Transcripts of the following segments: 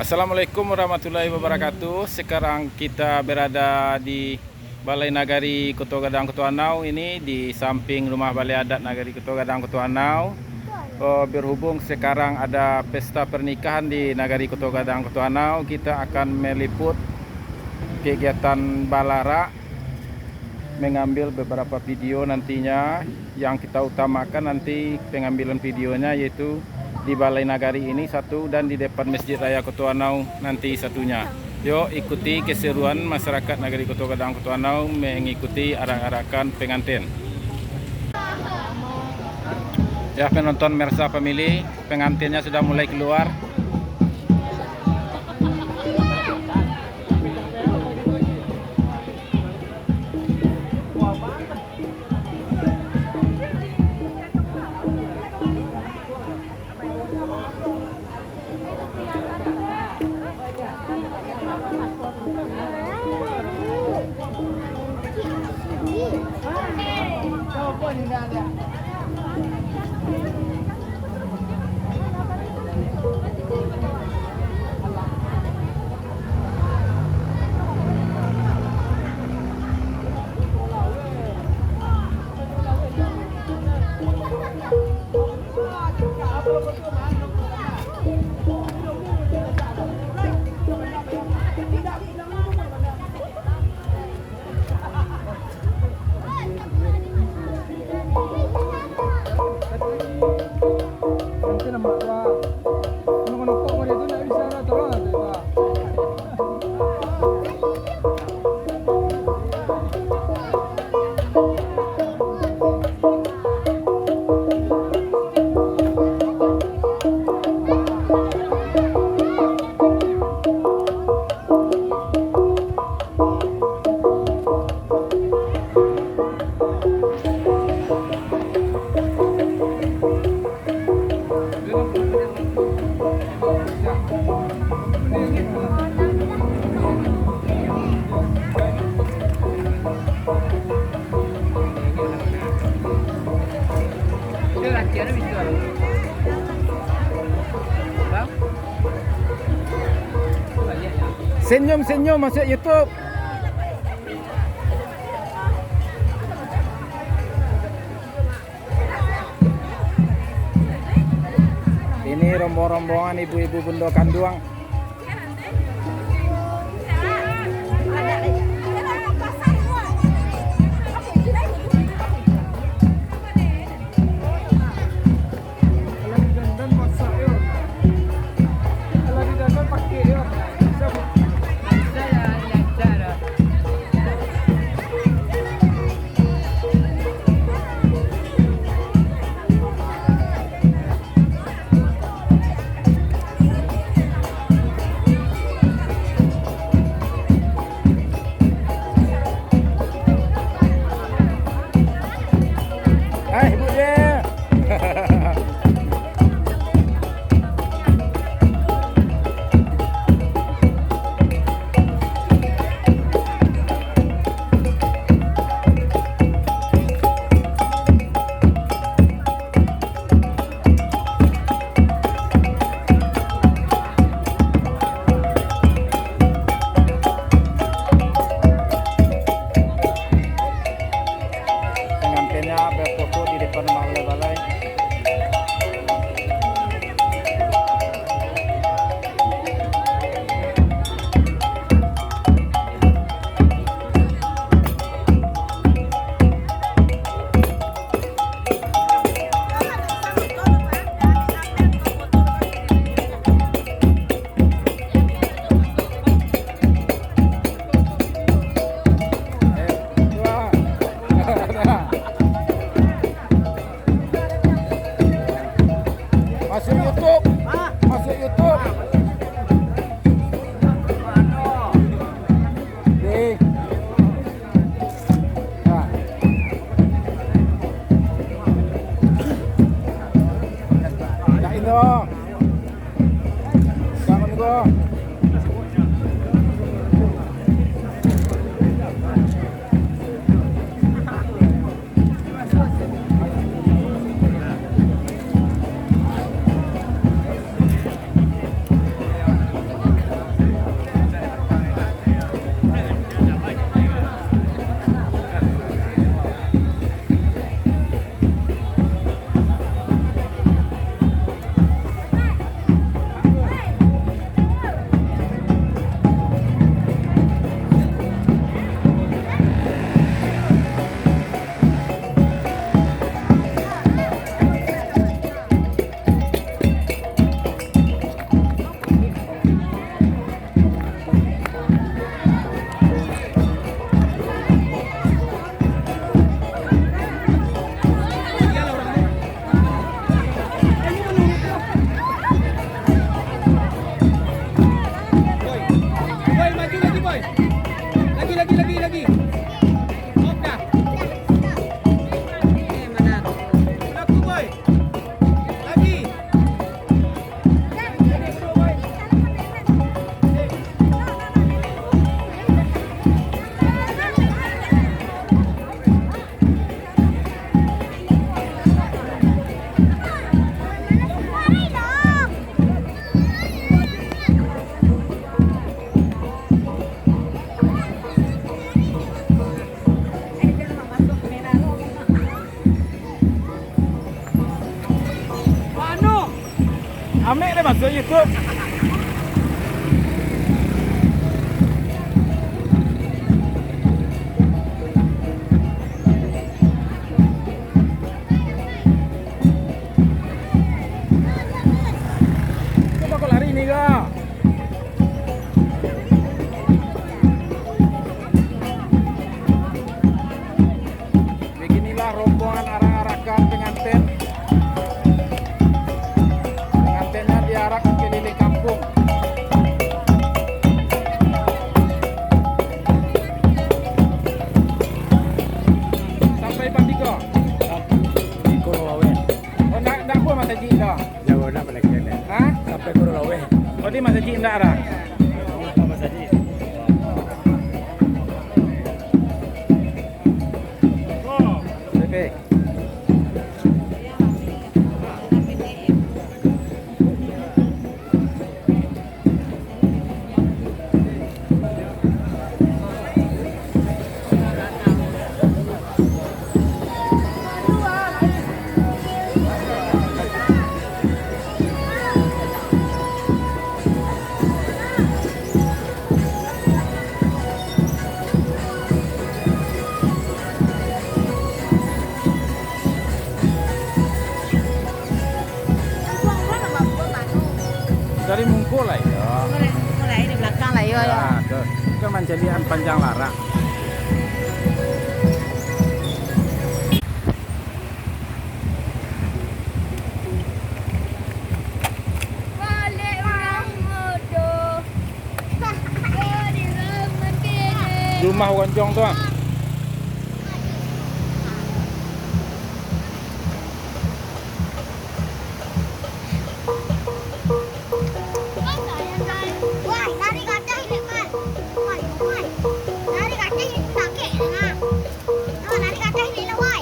Assalamualaikum warahmatullahi wabarakatuh. Sekarang kita berada di Balai Nagari Koto Gadang Koto Anau, ini di samping rumah Balai Adat Nagari Koto Gadang Koto Anau. Berhubung sekarang ada pesta pernikahan di Nagari Koto Gadang Koto Anau, kita akan meliput kegiatan Balara, mengambil beberapa video nantinya. Yang kita utamakan nanti pengambilan videonya yaitu di Balai Nagari ini satu, dan di depan Masjid Raya Koto Anau nanti satunya. Yuk ikuti keseruan masyarakat Nagari Koto Gadang Koto Anau mengikuti arak-arakan pengantin. Ya penonton Mersa pemilih, pengantinnya sudah mulai keluar. Senyum-senyum masuk YouTube. Ini rombongan ibu-ibu Bundo Kanduang. Berfoto di depan balai. Masuk YouTube. Masuk YouTube. Nah, ini dong. Jangan dong. lagi. Off dah. Mana? Laku boy. Lagi. Ambil dia masuk YouTube. Coba kau lari ni kak. Beginilah rombongan arak-arakan pengantin. Pengantinnya diarak keliling kampung. Sampai Pandiko. Ikut lawe. Oh nak pun masa ji dah. Jauh nak pada kene. Ha? Sampai ikut lawe. Oh di masa ji ndak dah. Apa saja. Okey. Dari Mungko lah ya. Mulai di belakang lah ya. Ya, itu menjadian panjang larak. Balik orang bodoh. Di zaman kini. Rumah Wonjong tu. Wah, lari kacang ini mal. Wah, wah. Lari kacang ini sakit nah. Oh, lari kacang ini lah, wah.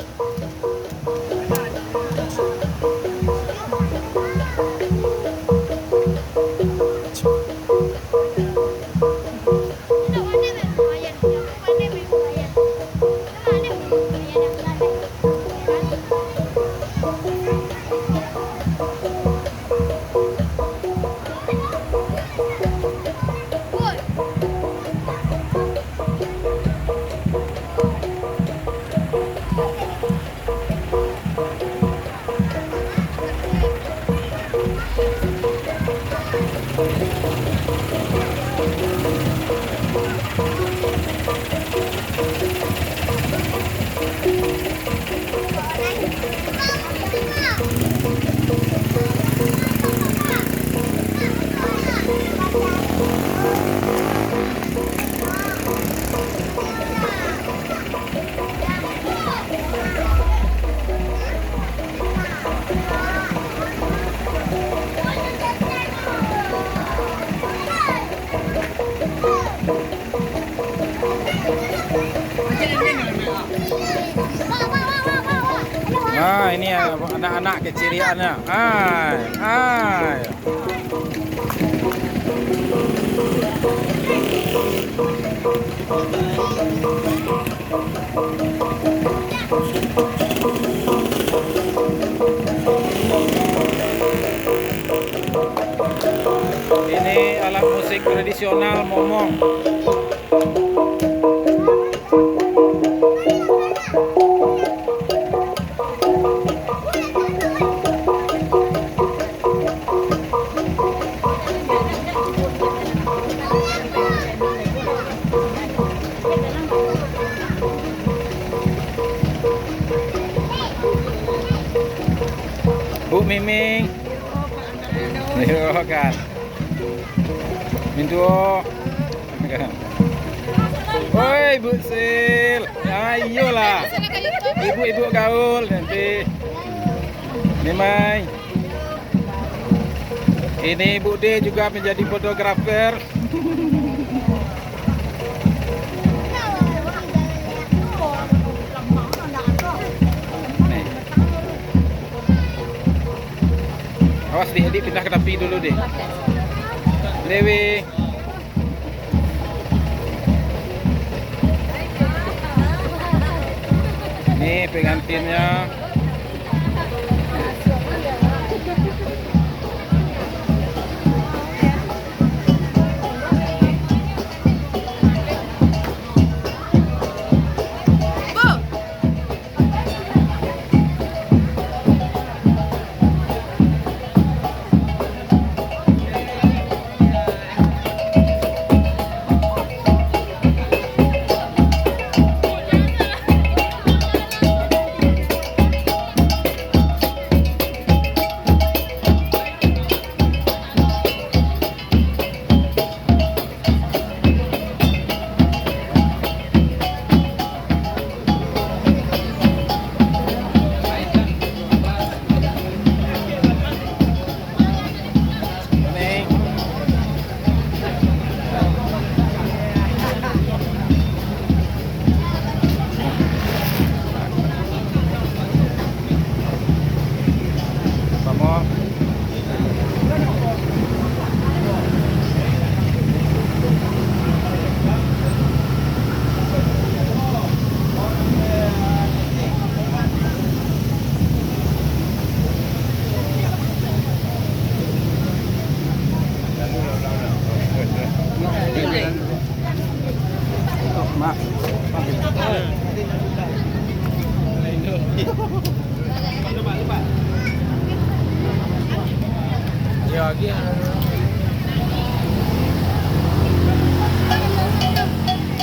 Nah, ini anak-anak keciriannya. Hai, hai. Ini alat musik tradisional momong. Bu Miming. Ayo kan. Mintu. Kan. Oi, Bu Sil. Ayolah. Ibu-ibu gaul nanti. Ini Mai. Ini Bu D juga menjadi fotografer. Nih. Awas diedit, pindah ke tepi dulu deh. Dewi. Ini pengantinnya.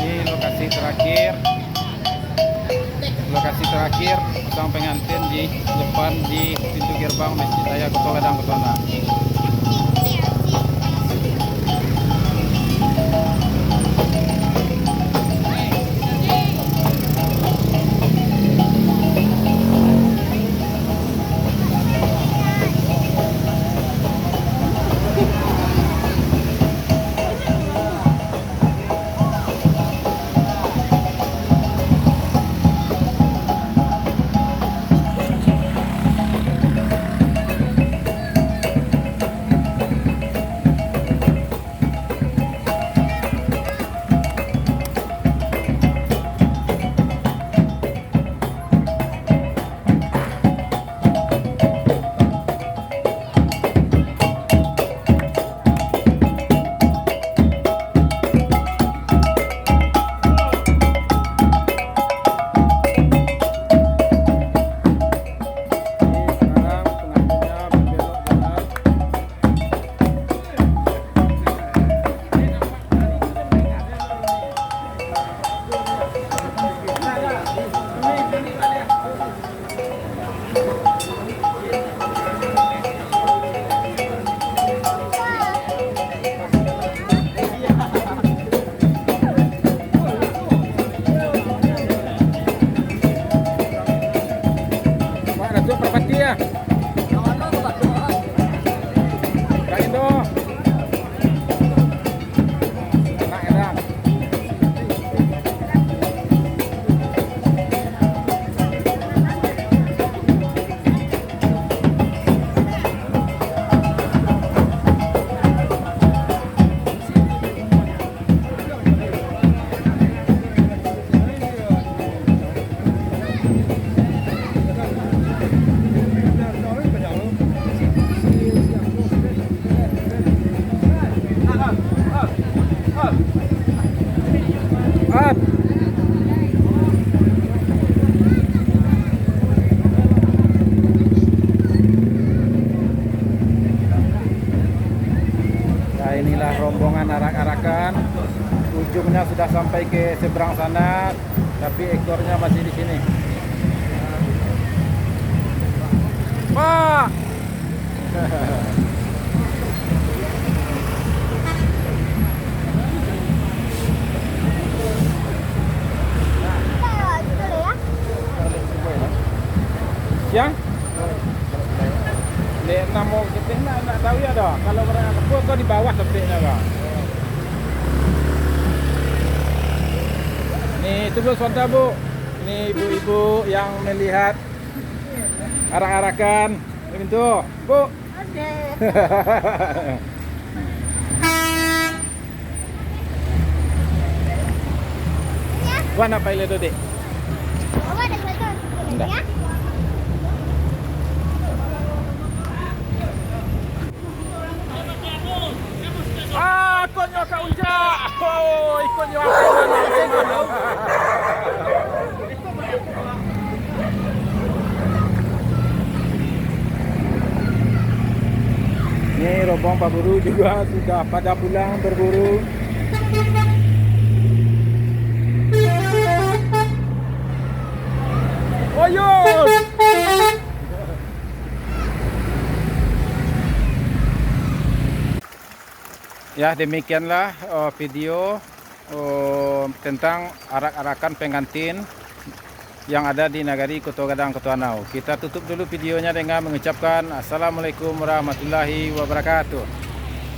Ini lokasi terakhir sang pengantin di depan di pintu gerbang Masjid Raya Kota Gadang Kotona. Inilah rombongan arak-arakan. Ujungnya sudah sampai ke seberang sana, tapi ekornya masih di sini. Pak. tahu ya dah. Kalau berenang kebo kau di bawah tepiknya kau. Nih itu Bu Sonta Bu. Ini ibu-ibu yang melihat arak-arakan. Begitu, Bu. Warna apa ile Dode? Bawa ada betul. Enggak. Ya. Ah, konyo Kak Unja. Oh, konyo aku. Ini rombong pemburu juga sudah pada pulang berburu. Oyos! Ya demikianlah video tentang arak-arakan pengantin yang ada di Nagari Koto Gadang Kotoanau. Kita tutup dulu videonya dengan mengucapkan Assalamualaikum warahmatullahi wabarakatuh.